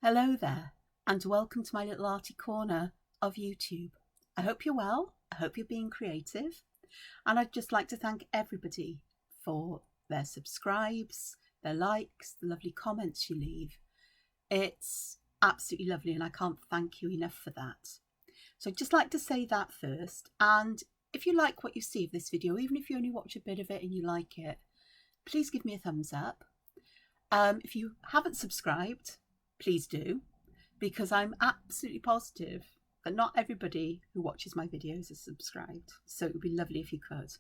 Hello there, and welcome to my little arty corner of YouTube. I hope you're well, I hope you're being creative, and I'd just like to thank everybody for their subscribes, their likes, the lovely comments you leave. It's absolutely lovely, and I can't thank you enough for that. So I'd just like to say that first, and if you like what you see of this video, even if you only watch a bit of it and you like it, please give me a thumbs up. If you haven't subscribed, please do, because I'm absolutely positive that not everybody who watches my videos is subscribed. So it would be lovely if you could.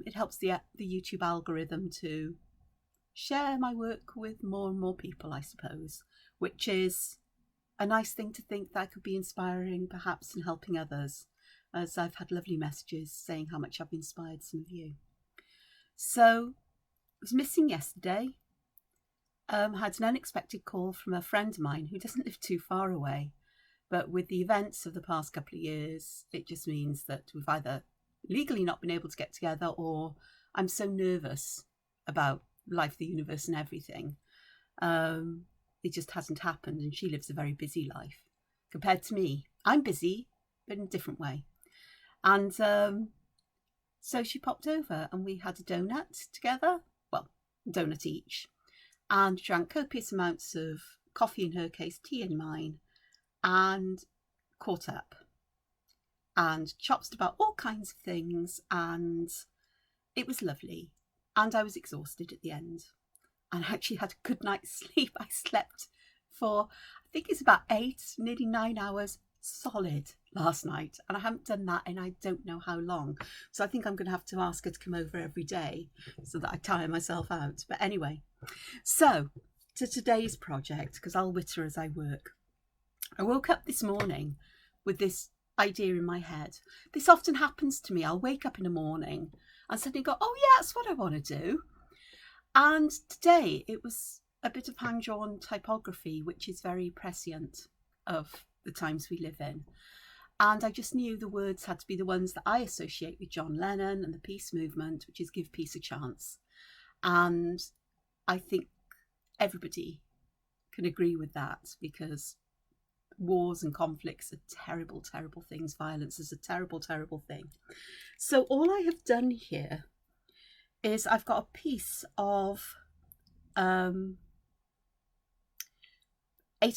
It helps the YouTube algorithm to share my work with more and more people, I suppose, which is a nice thing to think that I could be inspiring perhaps and helping others, as I've had lovely messages saying how much I've inspired some of you. So I was missing yesterday. Had an unexpected call from a friend of mine who doesn't live too far away, but with the events of the past couple of years, it just means that we've either legally not been able to get together, or I'm so nervous about life, the universe and everything. It just hasn't happened, and she lives a very busy life compared to me. I'm busy, but in a different way. And so she popped over and we had a donut together, well, a donut each, and drank copious amounts of coffee in her case, tea in mine, and caught up and chopped about all kinds of things, and it was lovely. And I was exhausted at the end, and I actually had a good night's sleep. I slept for, I think it's about 8, nearly 9 hours solid last night, and I haven't done that in I don't know how long. So I think I'm going to have to ask her to come over every day so that I tire myself out. But anyway, so to today's project, because I'll witter as I work. I woke up this morning with this idea in my head. This often happens to me. I'll wake up in the morning and suddenly go, oh yeah, that's what I want to do. And today it was a bit of hand-drawn typography, which is very prescient of the times we live in. And I just knew the words had to be the ones that I associate with John Lennon and the peace movement, which is give peace a chance. And I think everybody can agree with that, because wars and conflicts are terrible, terrible things. Violence is a terrible, terrible thing. So all I have done here is I've got a piece of 8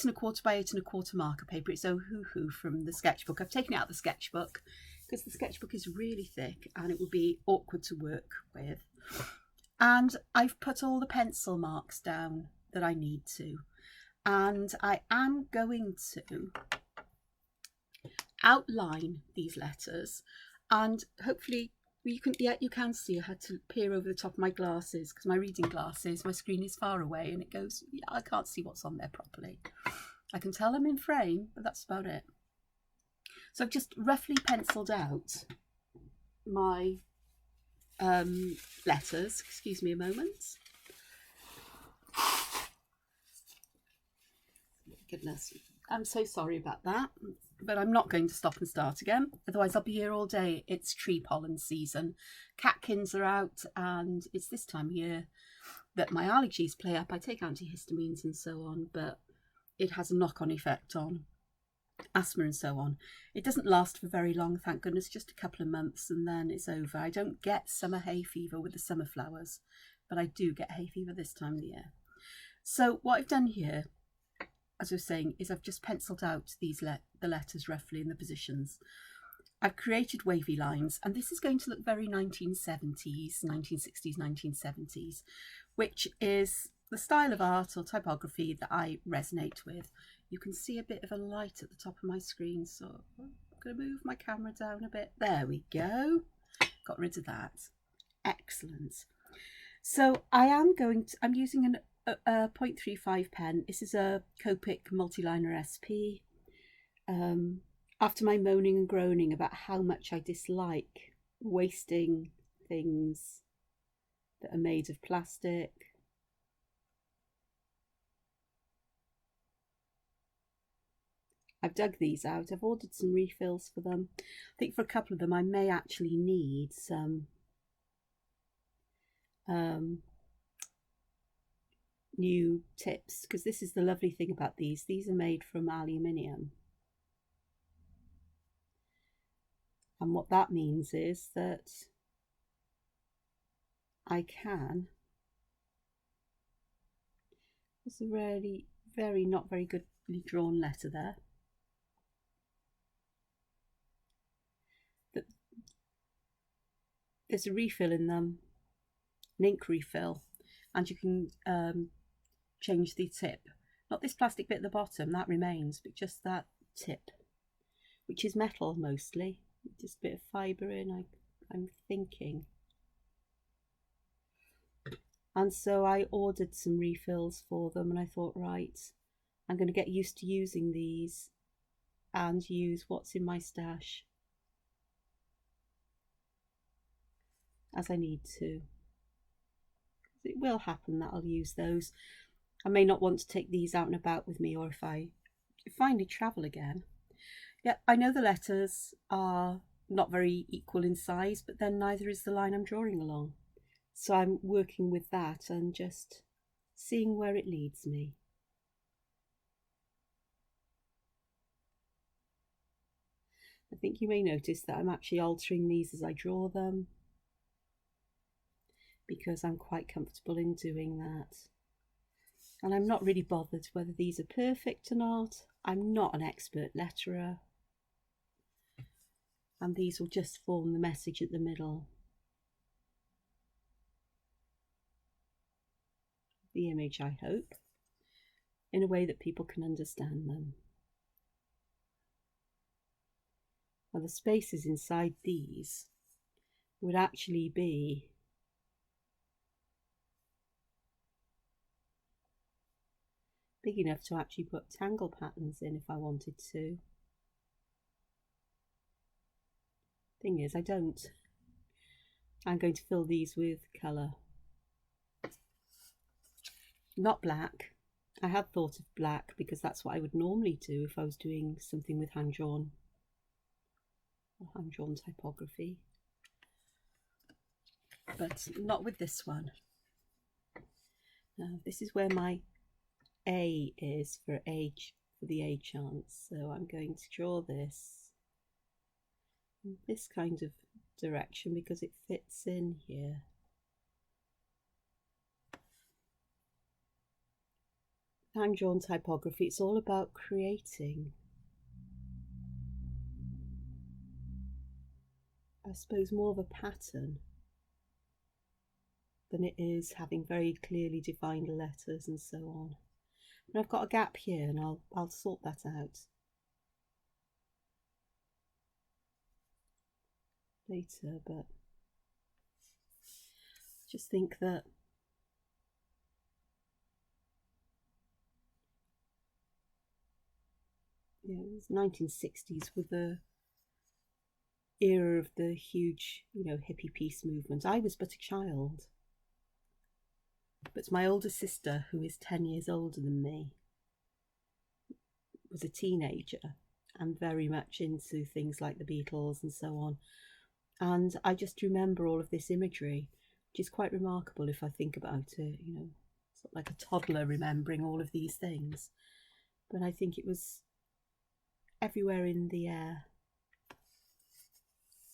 1/4 by 8 1/4 marker paper. It's Ohuhu from the sketchbook. I've taken it out of the sketchbook because the sketchbook is really thick and it would be awkward to work with. And I've put all the pencil marks down that I need to. And I am going to outline these letters, and hopefully you can see I had to peer over the top of my glasses because my reading glasses, my screen is far away and it goes, yeah, I can't see what's on there properly. I can tell I'm in frame, but that's about it. So I've just roughly penciled out my letters. Excuse me a moment. Goodness, I'm so sorry about that, but I'm not going to stop and start again, otherwise I'll be here all day. It's tree pollen season, catkins are out, and it's this time of year that my allergies play up. I take antihistamines and so on, but it has a knock-on effect on asthma and so on. It doesn't last for very long, thank goodness, just a couple of months and then it's over. I don't get summer hay fever with the summer flowers, but I do get hay fever this time of the year. So what I've done here, as I was saying, is I've just penciled out these the letters roughly in the positions. I've created wavy lines, and this is going to look very 1970s, 1960s, 1970s, which is the style of art or typography that I resonate with. You can see a bit of a light at the top of my screen, so I'm going to move my camera down a bit. There we go. Got rid of that. Excellent. So I'm using a 0.35 pen. This is a Copic multiliner SP. After my moaning and groaning about how much I dislike wasting things that are made of plastic, I've dug these out. I've ordered some refills for them. I think for a couple of them I may actually need some new tips, because this is the lovely thing about these. These are made from aluminium. And what that means is that I can, it's a really not very goodly drawn letter there. But there's a refill in them, an ink refill, and you can change the tip. Not this plastic bit at the bottom, that remains, but just that tip, which is metal mostly. Just a bit of fibre in, I'm thinking. And so I ordered some refills for them, and I thought, right, I'm going to get used to using these and use what's in my stash as I need to. It will happen that I'll use those. I may not want to take these out and about with me, or if I finally travel again. Yeah, I know the letters are not very equal in size, but then neither is the line I'm drawing along. So I'm working with that and just seeing where it leads me. I think you may notice that I'm actually altering these as I draw them, because I'm quite comfortable in doing that. And I'm not really bothered whether these are perfect or not. I'm not an expert letterer. And these will just form the message at the middle. The image, I hope, in a way that people can understand them. Now the spaces inside these would actually be big enough to actually put tangle patterns in if I wanted to. Thing is, I don't. I'm going to fill these with colour. Not black. I had thought of black because that's what I would normally do if I was doing something with hand-drawn or hand-drawn typography. But not with this one. Now, this is where my A is for the A chance. So I'm going to draw this in this kind of direction because it fits in here. Hand-drawn typography, it's all about creating, I suppose, more of a pattern than it is having very clearly defined letters and so on. And I've got a gap here, and I'll sort that out later, but just think that it was 1960s with the era of the huge, hippie peace movement. I was but a child. But my older sister, who is 10 years older than me, was a teenager and very much into things like the Beatles and so on. And I just remember all of this imagery, which is quite remarkable if I think about it, sort of like a toddler remembering all of these things. But I think it was everywhere in the air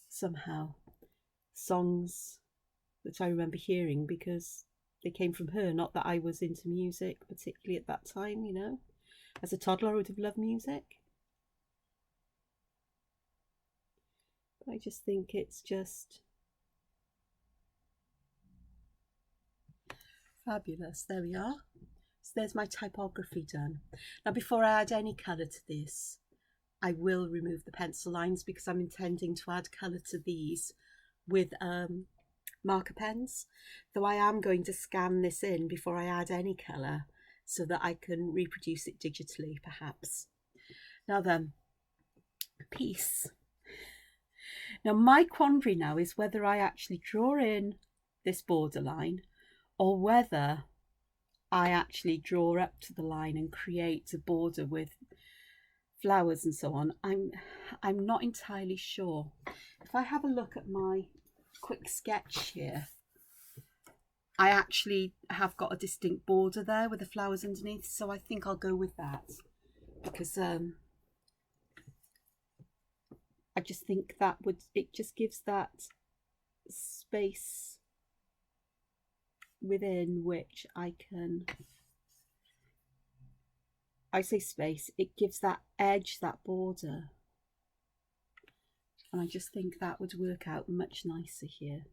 somehow. Songs that I remember hearing because they came from her, not that I was into music particularly at that time, As a toddler I would have loved music. But I just think it's just fabulous. There we are. So there's my typography done. Now before I add any colour to this, I will remove the pencil lines because I'm intending to add colour to these with marker pens, though I am going to scan this in before I add any colour so that I can reproduce it digitally perhaps. Now then, peace. Now my quandary now is whether I actually draw in this borderline or whether I actually draw up to the line and create a border with flowers and so on. I'm not entirely sure. If I have a look at my quick sketch here, I actually have got a distinct border there with the flowers underneath, so I think I'll go with that, because I just think that it just gives that space within which I say space, it gives that edge, that border, and I just think that would work out much nicer here.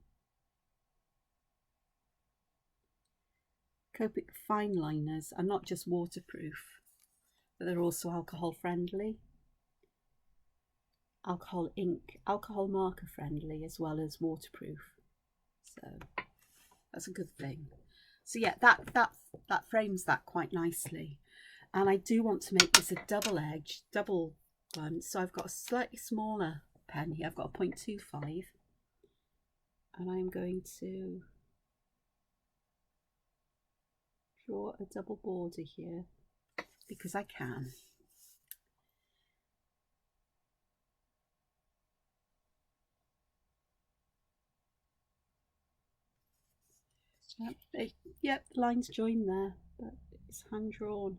Copic fine liners are not just waterproof, but they're also alcohol friendly, alcohol ink, alcohol marker friendly, as well as waterproof. So that's a good thing. So yeah, that frames that quite nicely. And I do want to make this a double one. So I've got a slightly smaller pen here. I've got a 0.25, and I'm going to draw a double border here because I can. Yep, the lines join there, but it's hand drawn.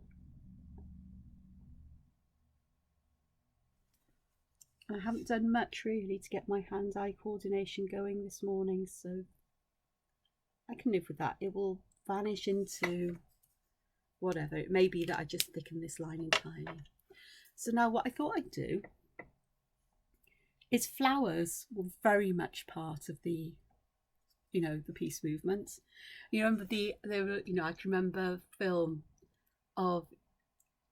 I haven't done much really to get my hand-eye coordination going this morning, so I can live with that. It will vanish into whatever. It may be that I just thicken this line entirely. So now what I thought I'd do is flowers were very much part of the, the peace movement. You remember I can remember film of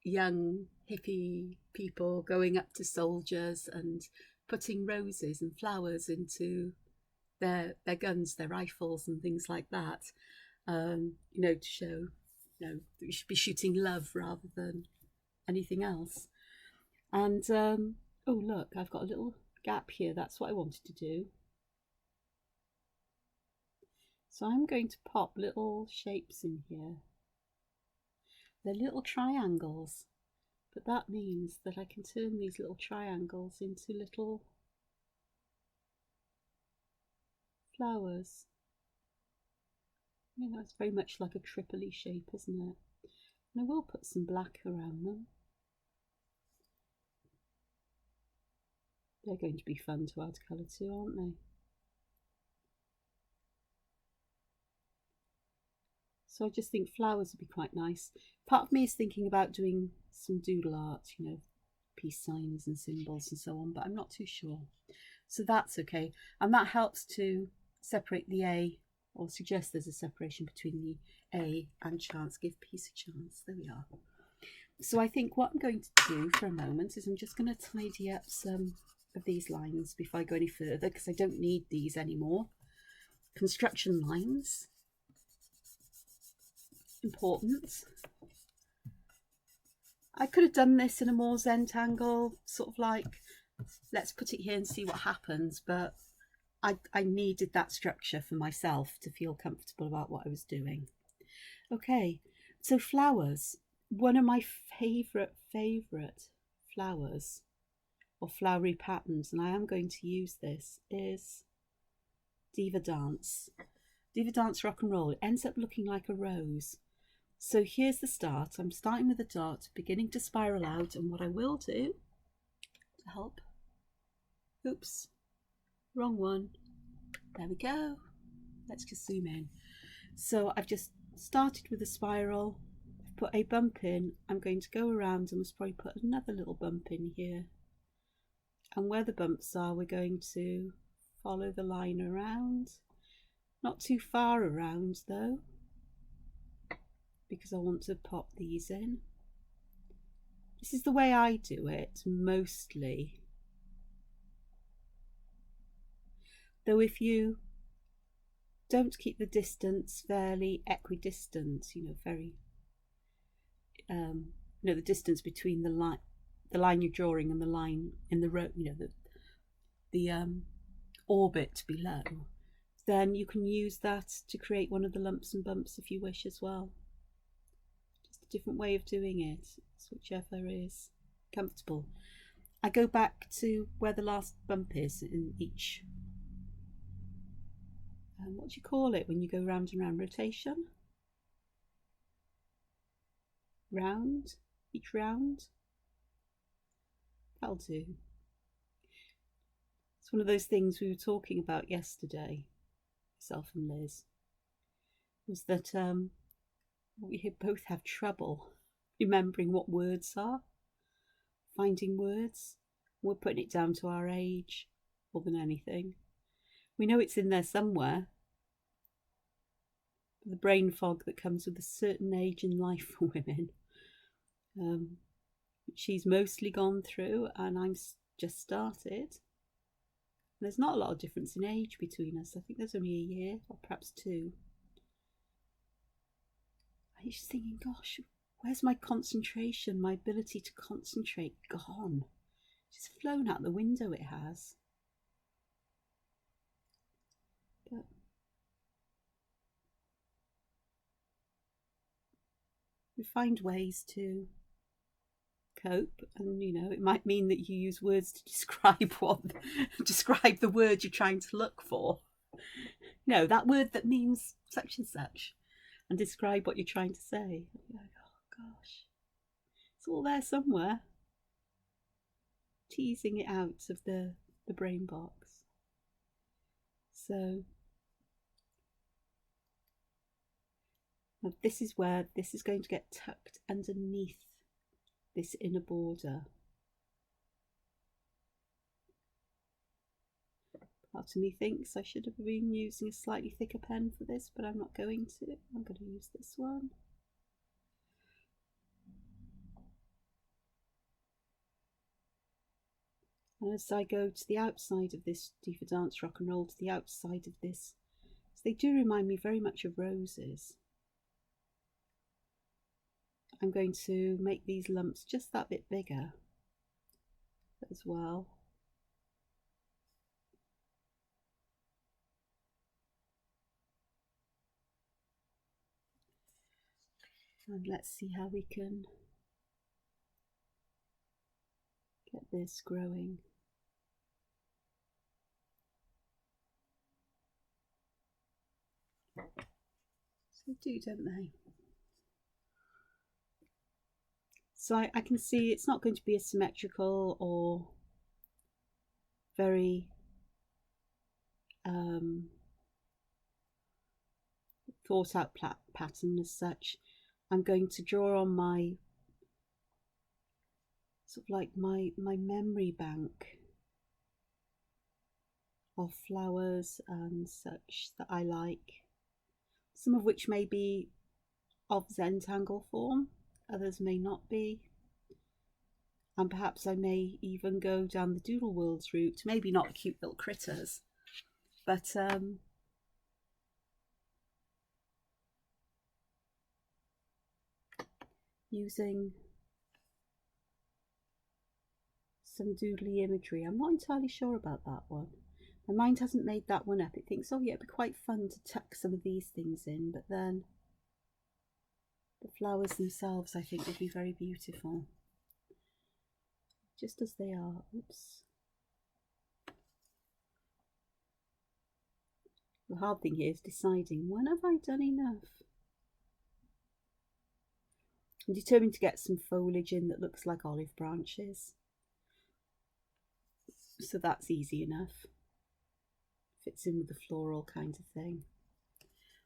young hippie people going up to soldiers and putting roses and flowers into their guns, their rifles and things like that, to show, that we should be shooting love rather than anything else. And oh look, I've got a little gap here. That's what I wanted to do. So I'm going to pop little shapes in here. They're little triangles, but that means that I can turn these little triangles into little flowers. It's very much like a Tripoli shape, isn't it? And I will put some black around them. They're going to be fun to add colour to, aren't they? So I just think flowers would be quite nice. Part of me is thinking about doing some doodle art, peace signs and symbols and so on, but I'm not too sure. So that's okay. And that helps to separate the A, or suggest there's a separation between the A and chance, give peace a chance. There we are. So I think what I'm going to do for a moment is I'm just going to tidy up some of these lines before I go any further, because I don't need these anymore. Construction lines. Important. I could have done this in a more Zentangle, sort of like, let's put it here and see what happens, but I needed that structure for myself to feel comfortable about what I was doing. Okay, so flowers. One of my favourite flowers, or flowery patterns, and I am going to use this, is Diva Dance. Diva Dance Rock and Roll. It ends up looking like a rose. So here's the start. I'm starting with a dot, beginning to spiral out, and what I will do to help, oops, wrong one. There we go. Let's just zoom in. So I've just started with a spiral, I've put a bump in. I'm going to go around and must probably put another little bump in here. And where the bumps are, we're going to follow the line around. Not too far around though, because I want to pop these in. This is the way I do it mostly. Though if you don't keep the distance fairly equidistant, very, the distance between the line you're drawing and the line in the row, the orbit below, then you can use that to create one of the lumps and bumps if you wish as well. Just a different way of doing it. It's whichever is comfortable. I go back to where the last bump is in each what do you call it when you go round and round? Rotation? Round? Each round? That'll do. It's one of those things we were talking about yesterday, myself and Liz, was that we both have trouble remembering what words are, finding words. We're putting it down to our age more than anything. We know it's in there somewhere. The brain fog that comes with a certain age in life for women, she's mostly gone through, and I'm just started. There's not a lot of difference in age between us. I think there's only a year or perhaps 2. I'm just thinking, gosh, where's my concentration, my ability to concentrate gone? Just flown out the window, it has. But we find ways to cope, and it might mean that you use words to describe the word you're trying to look for. That word that means such and such, and describe what you're trying to say. Like, oh gosh, it's all there somewhere, teasing it out of the brain box. So now this is where this is going to get tucked underneath this inner border. Part of me thinks I should have been using a slightly thicker pen for this, but I'm not going to. I'm going to use this one. And as I go to the outside of this Diva Dance Rock and Roll, to the outside of this, so they do remind me very much of roses. I'm going to make these lumps just that bit bigger as well. And let's see how we can get this growing. So do, don't they? So I can see it's not going to be a symmetrical or very thought out pattern as such. I'm going to draw on my sort of like my memory bank of flowers and such that I like, some of which may be of Zentangle form, others may not be, and perhaps I may even go down the Doodle Worlds route, maybe not cute little critters, but using some doodly imagery. I'm not entirely sure about that one. My mind hasn't made that one up. It thinks, oh yeah, it'd be quite fun to tuck some of these things in, but then the flowers themselves I think would be very beautiful, just as they are. Oops. The hard thing here is deciding, when have I done enough? I'm determined to get some foliage in that looks like olive branches, so that's easy enough. Fits in with the floral kind of thing.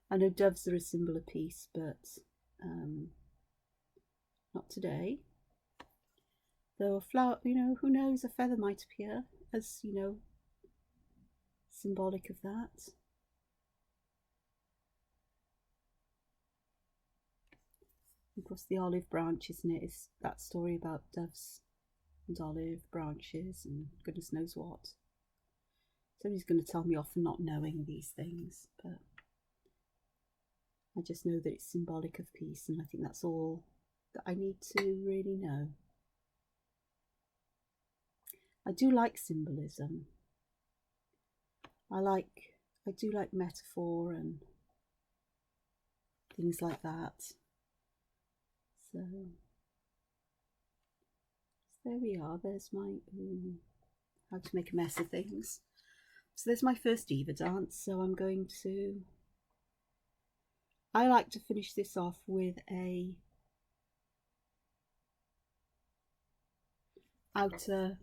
I know doves are a symbol of peace, but not today. Though a flower, who knows, a feather might appear as, symbolic of that. Of course, the olive branch, isn't it? Is that story about doves and olive branches and goodness knows what. Somebody's going to tell me off for not knowing these things, but I just know that it's symbolic of peace, and I think that's all that I need to really know. I do like symbolism. I do like metaphor and things like that. So there we are. There's my how to make a mess of things. So there's my first diva dance. So I like to finish this off with a outer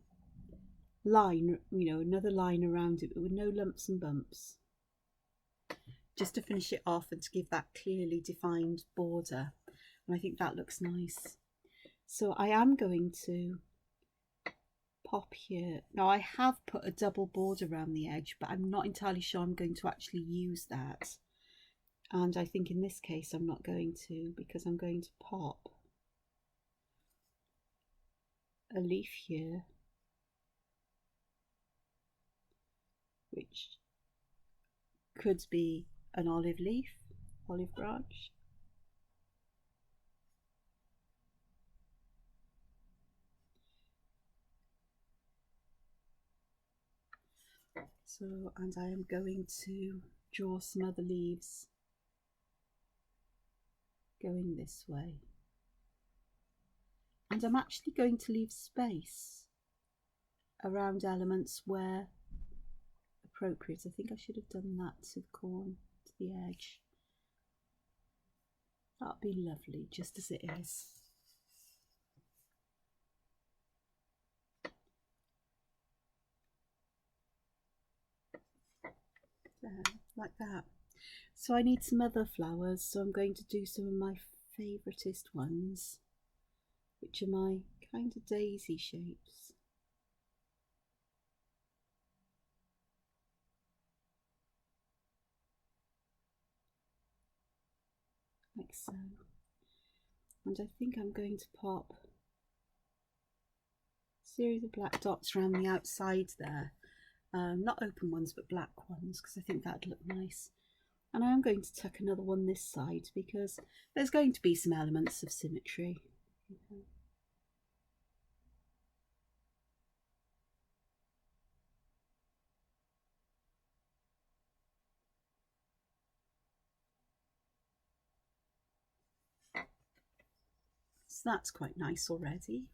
line, you know, another line around it, but with no lumps and bumps, just to finish it off and to give that clearly defined border. And I think that looks nice. So I am going to pop here. Now I have put a double border around the edge, but I'm not entirely sure I'm going to actually use that. And I think in this case I'm not going to, because I'm going to pop a leaf here, which could be an olive leaf, olive branch. So, and I am going to draw some other leaves going this way. And I'm actually going to leave space around elements where appropriate. I think I should have done that to the corner, to the edge. That'd be lovely, just as it is. There, like that. So I need some other flowers, so I'm going to do some of my favouriteest ones, which are my kind of daisy shapes. Like so. And I think I'm going to pop a series of black dots around the outside there. Not open ones, but black ones, because I think that'd look nice. And I am going to tuck another one this side because there's going to be some elements of symmetry. So that's quite nice already.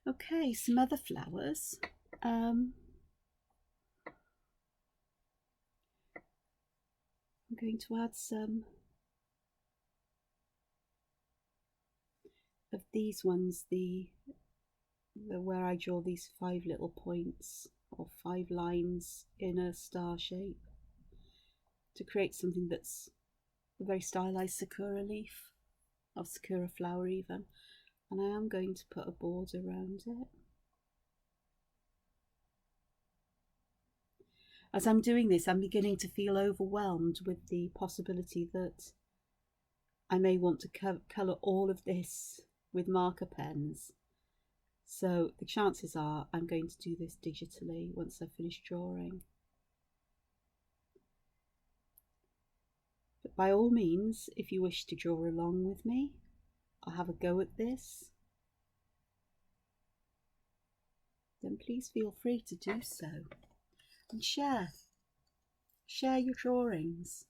Okay, some other flowers. I'm going to add some of these ones, the where I draw these 5 little points or 5 lines in a star shape to create something that's a very stylized Sakura leaf, or Sakura flower even. And I am going to put a border around it. As I'm doing this, I'm beginning to feel overwhelmed with the possibility that I may want to colour all of this with marker pens. So the chances are I'm going to do this digitally once I finish drawing. But by all means, if you wish to draw along with me, I'll have a go at this, then please feel free to do so. And share your drawings.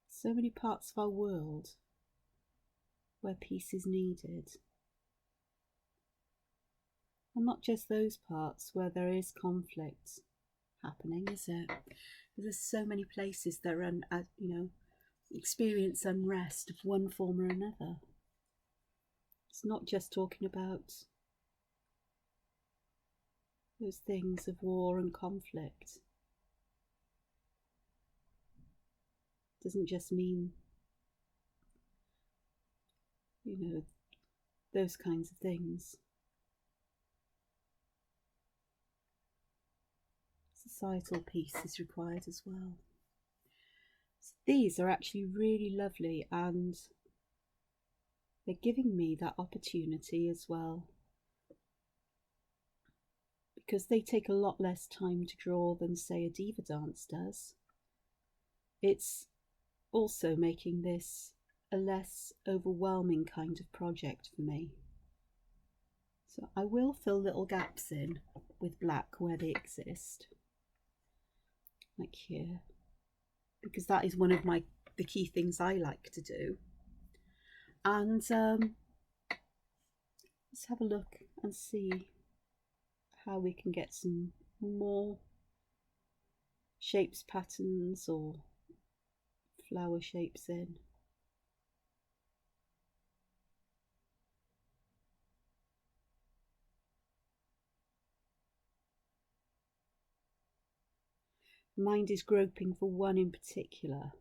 So many parts of our world where peace is needed. And not just those parts where there is conflict happening, is it? There's so many places that are, experience unrest of one form or another. It's not just talking about those things of war and conflict. It doesn't just mean, those kinds of things. Societal peace is required as well. So these are actually really lovely, and they're giving me that opportunity as well, because they take a lot less time to draw than, say, a diva dance does. It's also making this a less overwhelming kind of project for me. So I will fill little gaps in with black where they exist, like here, because that is one of my the key things I like to do. And let's have a look and see how we can get some more shapes, patterns or flower shapes in. Mind is groping for one in particular,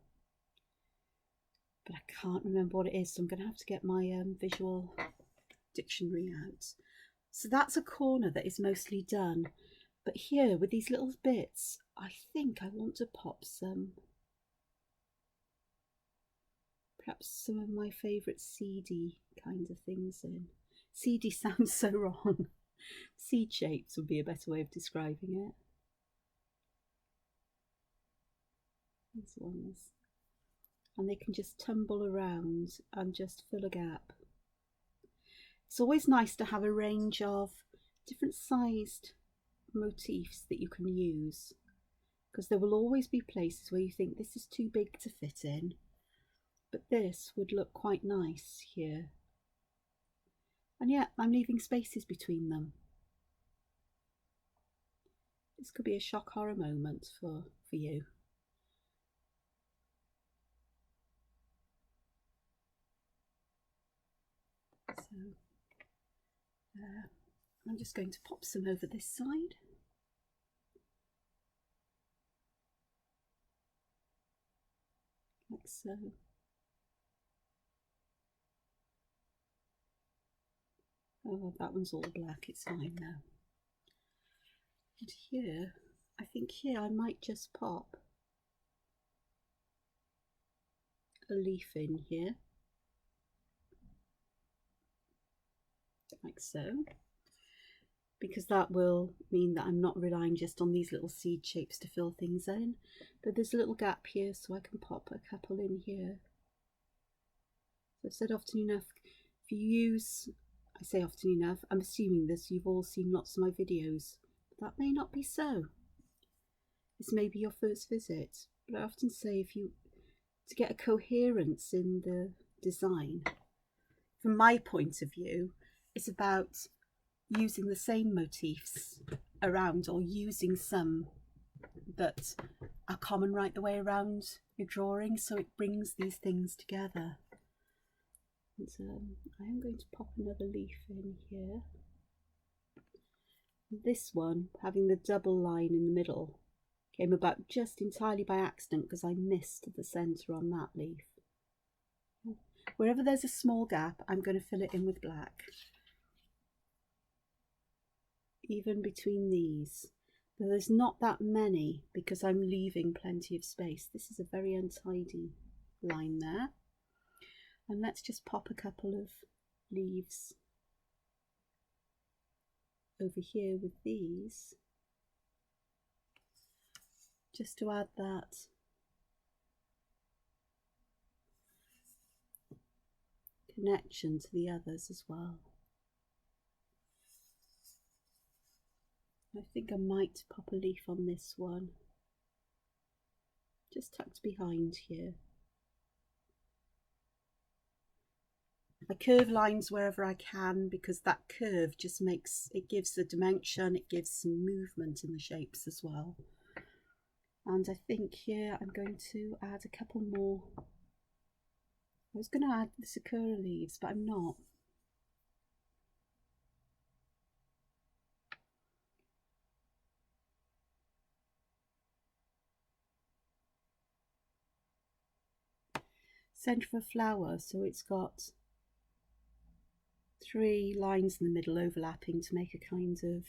but I can't remember what it is, so I'm going to have to get my visual dictionary out. So that's a corner that is mostly done, but here with these little bits, I think I want to pop some, perhaps some of my favourite seedy kind of things in. Seedy sounds so wrong. Seed shapes would be a better way of describing it. These ones. And they can just tumble around and just fill a gap. It's always nice to have a range of different sized motifs that you can use, because there will always be places where you think this is too big to fit in, but this would look quite nice here. And yet I'm leaving spaces between them. This could be a shock horror moment for you. So I'm just going to pop some over this side. Like so. Oh, that one's all black, it's fine now. And here, I think here I might just pop a leaf in here. Like so. Because that will mean that I'm not relying just on these little seed shapes to fill things in. But there's a little gap here, so I can pop a couple in here. So I've said often enough, if you use, I say often enough, I'm assuming this, you've all seen lots of my videos. That may not be so. This may be your first visit, but I often say to get a coherence in the design, from my point of view, it's about using the same motifs around, or using some that are common right the way around your drawing, so it brings these things together. And I am going to pop another leaf in here. This one, having the double line in the middle, came about just entirely by accident because I missed the centre on that leaf. Wherever there's a small gap, I'm going to fill it in with black. Even between these, but there's not that many because I'm leaving plenty of space. This is a very untidy line there. And let's just pop a couple of leaves over here with these, just to add that connection to the others as well. I think I might pop a leaf on this one, just tucked behind here. I curve lines wherever I can because that curve just makes, it gives the dimension, it gives some movement in the shapes as well. And I think here I'm going to add a couple more. I was going to add the Sakura leaves, but I'm not. Centre of a flower, so it's got 3 lines in the middle overlapping to make a kind of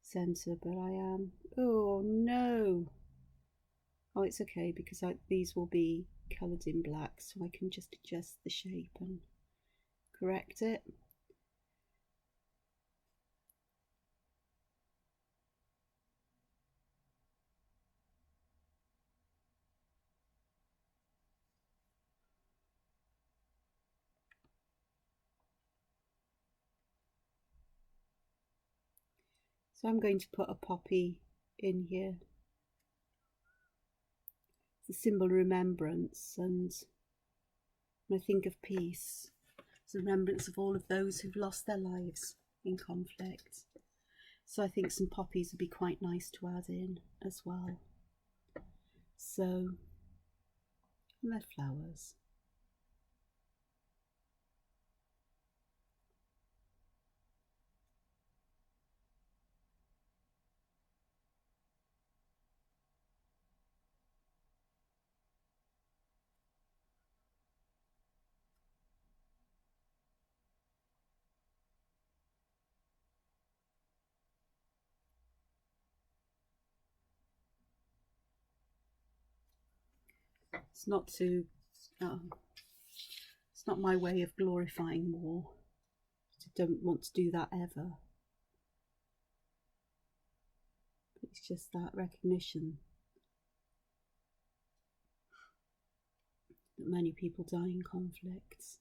centre, but I am, oh no, oh it's okay because these will be coloured in black, so I can just adjust the shape and correct it. So I'm going to put a poppy in here. It's a symbol of remembrance, and when I think of peace, it's a remembrance of all of those who've lost their lives in conflict. So I think some poppies would be quite nice to add in as well. So, and they're flowers. It's not to, it's not my way of glorifying war. I don't want to do that ever. It's just that recognition that many people die in conflicts.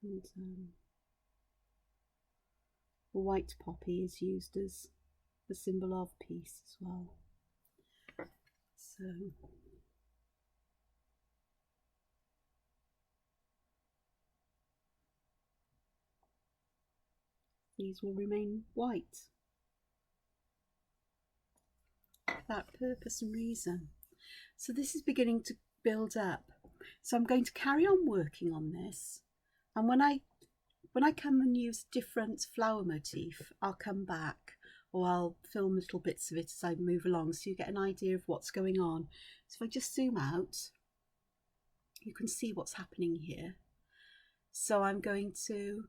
And the white poppy is used as the symbol of peace as well. So these will remain white for that purpose and reason. So this is beginning to build up. So I'm going to carry on working on this, and when I come and use different flower motif, I'll come back, or I'll film little bits of it as I move along, so you get an idea of what's going on. So if I just zoom out, you can see what's happening here. So I'm going to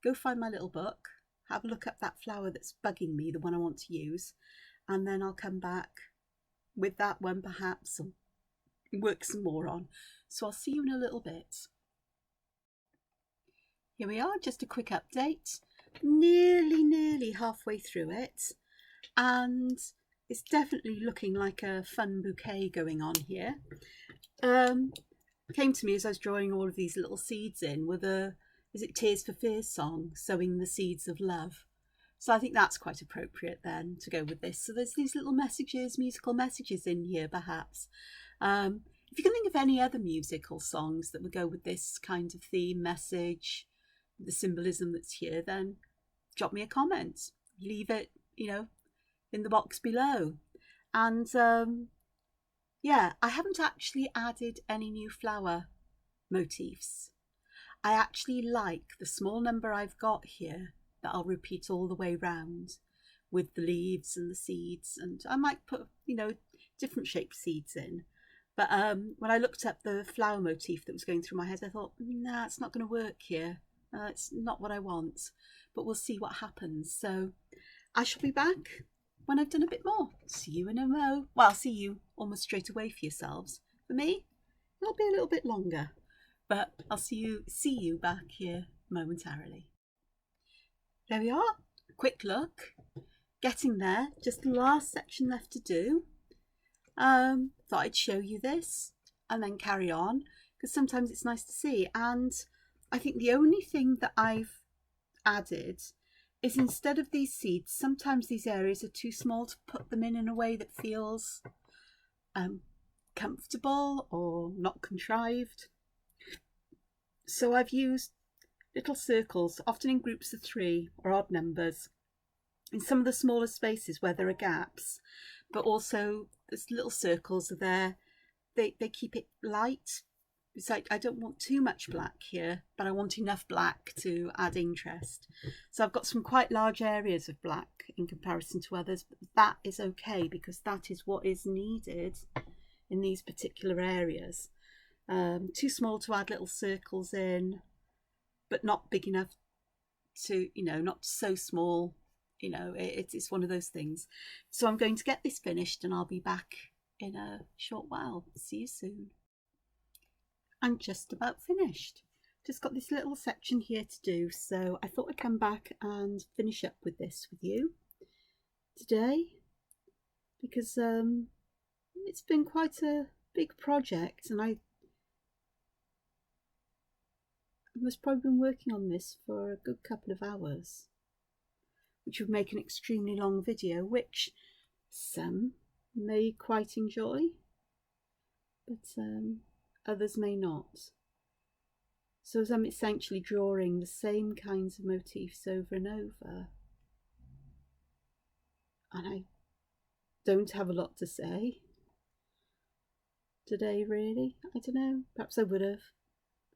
go find my little book, have a look at that flower that's bugging me, the one I want to use, and then I'll come back with that one perhaps and work some more on. So I'll see you in a little bit. Here we are, just a quick update. Nearly halfway through it, and it's definitely looking like a fun bouquet going on here. Came to me as I was drawing all of these little seeds in with a, is it Tears for Fears song, sowing the seeds of love. So I think that's quite appropriate then to go with this. So there's these little messages, musical messages in here perhaps. If you can think of any other musical songs that would go with this kind of theme, message, the symbolism that's here, then drop me a comment. Leave it, you know, in the box below. And yeah, I haven't actually added any new flower motifs. I actually like the small number I've got here that I'll repeat all the way round with the leaves and the seeds, and I might put, you know, different shaped seeds in. But when I looked at the flower motif that was going through my head, I thought, nah, it's not going to work here. It's not what I want, but we'll see what happens. So I shall be back when I've done a bit more. See you in a mo. Well, I'll see you almost straight away for yourselves. For me, it'll be a little bit longer, but I'll see you back here momentarily. There we are. Quick look. Getting there. Just the last section left to do. Thought I'd show you this and then carry on, because sometimes it's nice to see. And I think the only thing that I've added is, instead of these seeds, sometimes these areas are too small to put them in a way that feels comfortable or not contrived. So I've used little circles, often in groups of 3 or odd numbers, in some of the smaller spaces where there are gaps, but also there's little circles are there. They keep it light. It's like, I don't want too much black here, but I want enough black to add interest. So I've got some quite large areas of black in comparison to others, but that is okay, because that is what is needed in these particular areas. Too small to add little circles in, but not big enough to, you know, not so small, you know, it's one of those things. So I'm going to get this finished and I'll be back in a short while. See you soon. I'm just about finished. Just got this little section here to do, so I thought I'd come back and finish up with this with you today, because it's been quite a big project, and must probably been working on this for a good couple of hours, which would make an extremely long video, which some may quite enjoy, but others may not. So as I'm essentially drawing the same kinds of motifs over and over, and I don't have a lot to say today, really. I don't know, perhaps I would have,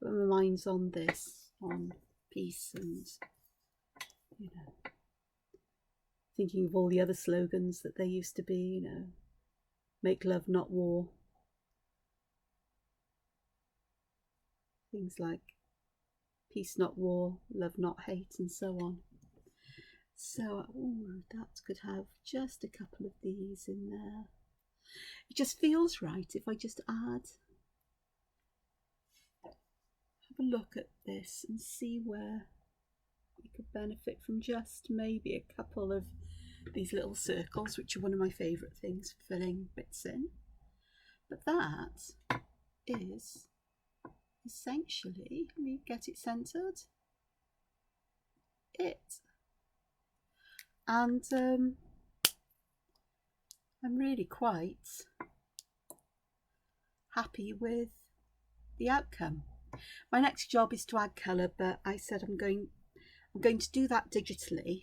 but my mind's on this, on peace, and, you know, thinking of all the other slogans that there used to be, you know, make love, not war. Things like peace, not war, love, not hate, and so on. So, ooh, that could have just a couple of these in there. It just feels right if I just add, have a look at this and see where we could benefit from just maybe a couple of these little circles, which are one of my favourite things for filling bits in. But that is essentially, let me get it centred, it. And I'm really quite happy with the outcome. My next job is to add colour, but I said I'm going to do that digitally.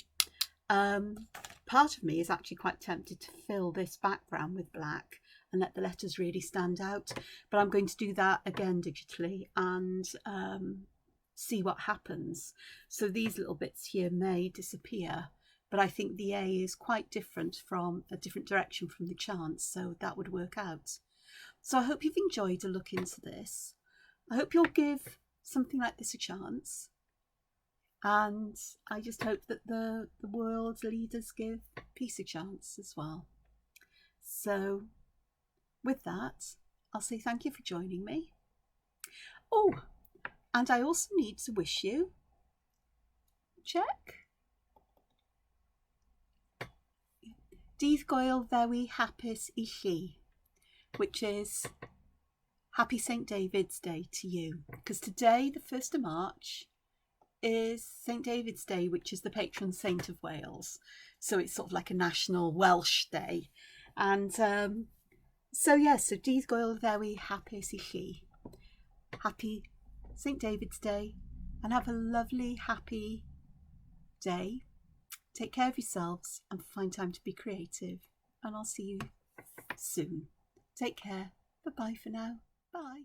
Part of me is actually quite tempted to fill this background with black and let the letters really stand out, but I'm going to do that again digitally and see what happens. So these little bits here may disappear, but I think the A is quite different, from a different direction from the chance, so that would work out. So I hope you've enjoyed a look into this. I hope you'll give something like this a chance, and I just hope that the world's leaders give peace a chance as well. So with that, I'll say thank you for joining me. Oh, and I also need to wish you, check, Dydd Gwyl Ddewi Hapus I Chi, which is Happy St. David's Day to you, because today, the 1st of March, is St. David's Day, which is the patron saint of Wales. So it's sort of like a national Welsh day. And so yes, so Dydd Gwyl Ddewi Hapus I Chi. Happy St. David's Day, and have a lovely, happy day. Take care of yourselves and find time to be creative. And I'll see you soon. Take care. Bye-bye for now. Bye.